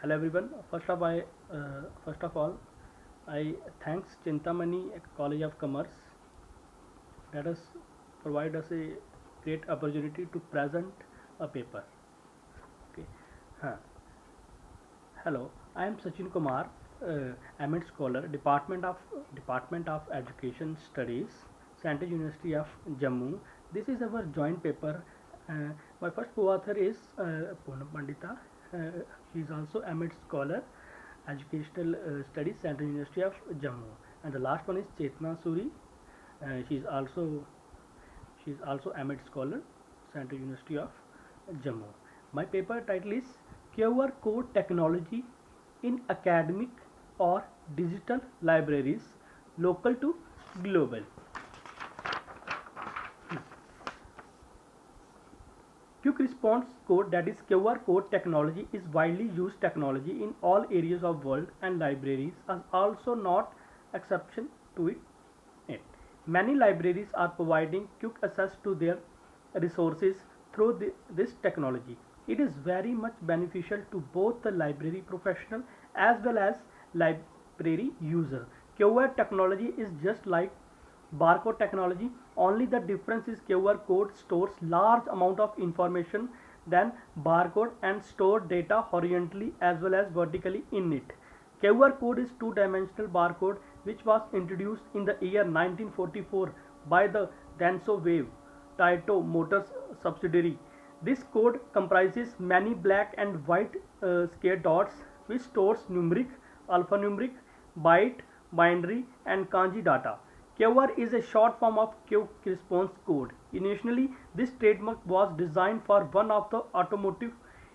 Hello everyone. First of all, I thanks Chintamani College of Commerce that has provide us a great opportunity to present a paper. Okay. Huh. Hello, I am Sachin Kumar, Amit Scholar, Department of Education Studies, Central University of Jammu. This is our joint paper. My first co-author is Poonam Pandita. She is also Amit Scholar, Educational Studies, Central University of Jammu. And the last one is Chetna Suri. She is also Amit Scholar, Central University of Jammu. My paper title is QR Code Technology in Academic or Digital Libraries, Local to Global. Quick response code, that is QR code technology, is widely used technology in all areas of world, and libraries are also not exception to it. Many libraries are providing quick access to their resources through this technology. It is very much beneficial to both the library professional as well as library user. QR technology is just like barcode technology, only the difference is QR code stores large amount of information than barcode and store data horizontally as well as vertically in it. QR code is two-dimensional barcode which was introduced in the year 1944 by the Denso Wave Taito Motors subsidiary. This code comprises many black and white square dots which stores numeric, alphanumeric, byte, binary and kanji data. QR is a short form of quick response code. Initially, this trademark was designed for one of the automotive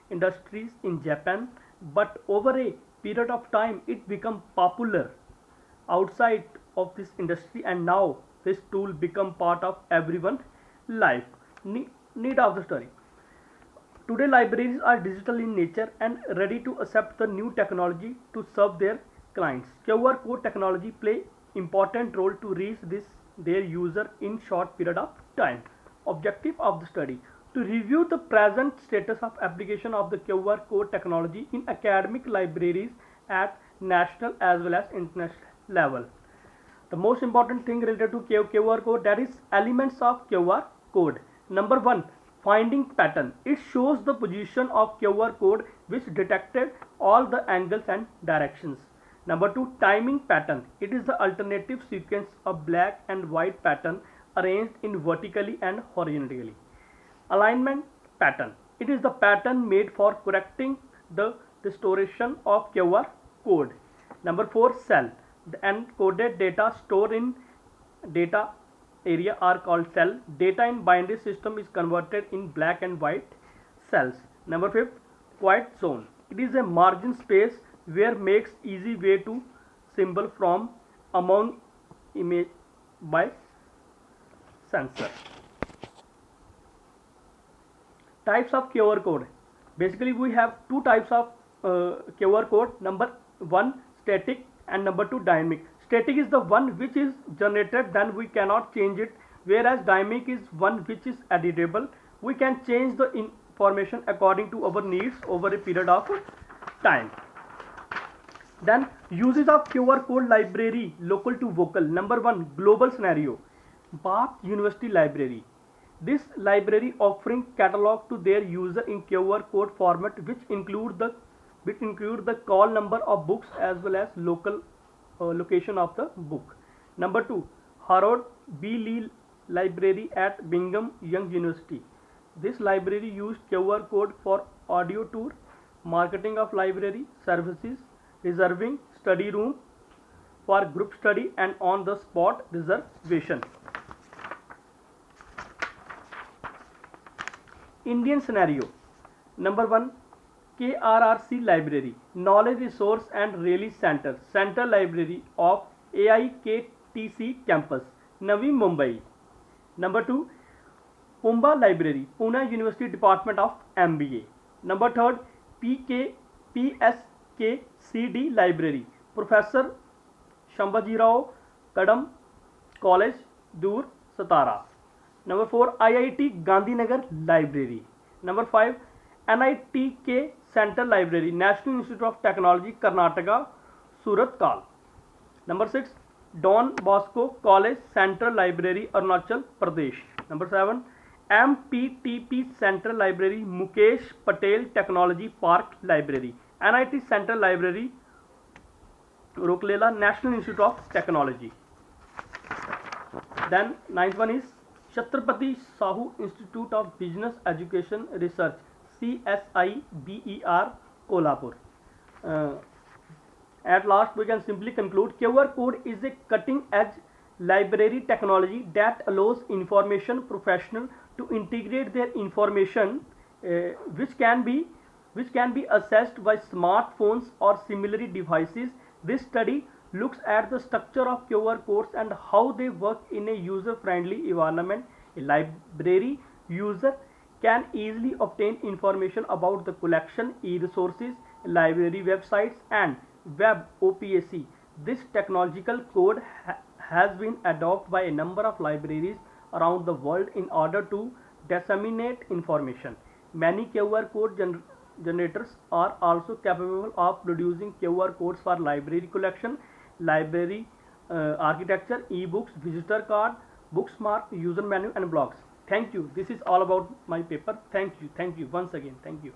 industries in Japan, but over a period of time it became popular outside of this industry, and now this tool become part of everyone's life. Need of the story. Today libraries are digital in nature and ready to accept the new technology to serve their clients. QR code technology play important role to reach their user in short period of time. Objective of the study: to review the present status of application of the QR code technology in academic libraries at national as well as international level. The most important thing related to QR code, that is elements of QR code. Number 1, finding pattern. It shows the position of QR code which detected all the angles and directions. Number 2, timing pattern. It is the alternative sequence of black and white pattern arranged in vertically and horizontally. Alignment pattern. It is the pattern made for correcting the distortion of QR code. Number 4, cell. The encoded data stored in data area are called cell. Data in binary system is converted in black and white cells. Number 5, quiet zone. It is a margin space where makes easy way to symbol from among image by sensor. Types of QR code. Basically we have two types of QR code. Number 1, static, and number 2, dynamic. Static is the one which is generated, then we cannot change it, whereas dynamic is one which is editable. We can change the information according to our needs over a period of time. Then uses of QR code library local to vocal. Number 1, global scenario. Bath University Library. This library offering catalog to their user in QR code format, which include the call number of books as well as local location of the book. Number 2, Harold B. Lee Library at Brigham Young University. This library used QR code for audio tour, marketing of library services, reserving study room for group study and on the spot reservation. Indian scenario. Number 1, KRRC Library, Knowledge Resource and Release Center, Central Library of AIKTC Campus, Navi Mumbai. Number 2, Pumba Library, Pune University Department of MBA. Number 3, PSKCD Library, Professor Shambhajirao Kadam College, Dur, Satara. Number 4, IIT Gandhinagar Library. Number 5, NITK Central Library, National Institute of Technology, Karnataka, Surat Kal. Number 6, Don Bosco College, Central Library, Arunachal Pradesh. Number 7, MPTP Central Library, Mukesh Patel Technology Park Library. NIT Central Library, Rokelela, National Institute of Technology. Then 9th one is Chhatrapati Sahu Institute of Business Education Research, CSIBER, Kolhapur. At last we can simply conclude QR code is a cutting edge library technology that allows information professional to integrate their information which can be accessed by smartphones or similar devices. This study looks at the structure of QR codes and how they work in a user-friendly environment. A library user can easily obtain information about the collection, e-resources, library websites, and web OPAC. This technological code has been adopted by a number of libraries around the world in order to disseminate information. Many QR code generators are also capable of producing QR codes for library collection, library architecture, e-books, visitor card, bookmark, user menu, and blogs. Thank you. This is all about my paper. Thank you once again. Thank you.